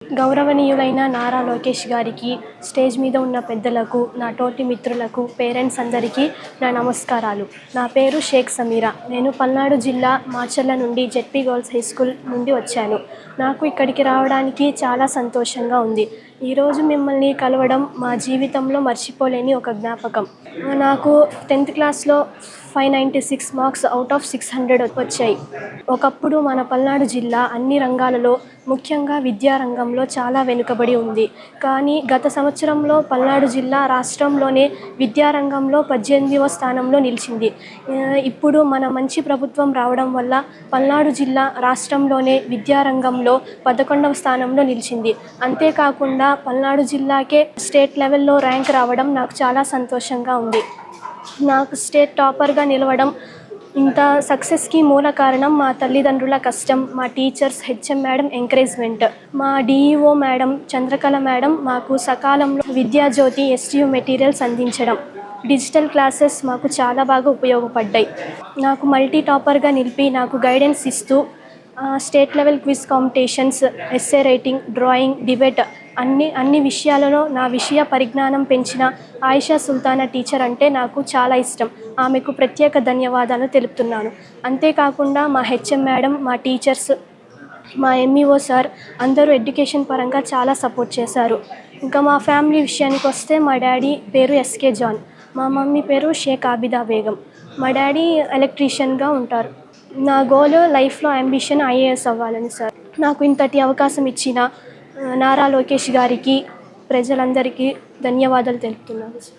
గౌరవనీయులైన నారా లోకేష్ గారికి, స్టేజ్ మీద ఉన్న పెద్దలకు, నా తోటి మిత్రులకు, పేరెంట్స్ అందరికీ నా నమస్కారాలు. నా పేరు షేక్ సమీరా. నేను పల్నాడు జిల్లా మాచర్ల నుండి జెడ్పీ గర్ల్స్ హై స్కూల్ నుండి వచ్చాను. నాకు ఇక్కడికి రావడానికి చాలా సంతోషంగా ఉంది. ఈరోజు మిమ్మల్ని కలవడం మా జీవితంలో మర్చిపోలేని ఒక జ్ఞాపకం. నాకు 10th క్లాస్లో 596 మార్క్స్ అవుట్ ఆఫ్ 600 వచ్చాయి. ఒకప్పుడు మన పల్నాడు జిల్లా అన్ని రంగాలలో, ముఖ్యంగా విద్యారంగంలో చాలా వెనుకబడి ఉంది. కానీ గత సంవత్సరంలో పల్నాడు జిల్లా రాష్ట్రంలోనే విద్యారంగంలో 18వ స్థానంలో నిలిచింది. ఇప్పుడు మన మంచి ప్రభుత్వం రావడం వల్ల పల్నాడు జిల్లా రాష్ట్రంలోనే విద్యారంగంలో 11వ స్థానంలో నిలిచింది. అంతేకాకుండా పల్నాడు జిల్లాకే స్టేట్ లెవెల్లో ర్యాంక్ రావడం నాకు చాలా సంతోషంగా ఉంది. నాకు స్టేట్ టాపర్గా నిలవడం, ఇంత సక్సెస్కి మూల కారణం మా తల్లిదండ్రుల కష్టం, మా టీచర్స్, హెచ్ఎం మేడం ఎంకరేజ్మెంట్, మా డిఈఓ మేడం చంద్రకళ మేడం మాకు సకాలంలో విద్యాజ్యోతి ఎస్టీయూ మెటీరియల్స్ అందించడం, డిజిటల్ క్లాసెస్ మాకు చాలా బాగా ఉపయోగపడ్డాయి. నాకు మల్టీ టాపర్గా నిలిపి నాకు గైడెన్స్ ఇస్తూ state level quiz competitions, essay writing, drawing, debate అన్ని విషయాలలో నా విషయ పరిజ్ఞానం పెంచిన ఆయిషా సుల్తానా టీచర్ అంటే నాకు చాలా ఇష్టం. ఆమెకు ప్రత్యేక ధన్యవాదాలు తెలుపుతున్నాను. అంతేకాకుండా మా హెచ్ఎం మేడం, మా టీచర్స్, మా ఎంఈఓ సార్ అందరూ ఎడ్యుకేషన్ పరంగా చాలా సపోర్ట్ చేశారు. ఇంకా మా ఫ్యామిలీ విషయానికి వస్తే మా డాడీ పేరు ఎస్కే జాన్, మా మమ్మీ పేరు షేక్ ఆబిదా బేగం. మా డాడీ ఎలక్ట్రీషియన్గా ఉంటారు. నా గోల్ లైఫ్లో అంబిషన్ ఐఏఎస్ అవ్వాలని సార్. నాకు ఇంతటి అవకాశం ఇచ్చిన నారా లోకేష్ గారికి, ప్రజలందరికీ ధన్యవాదాలు తెలుపుతున్నాను సార్.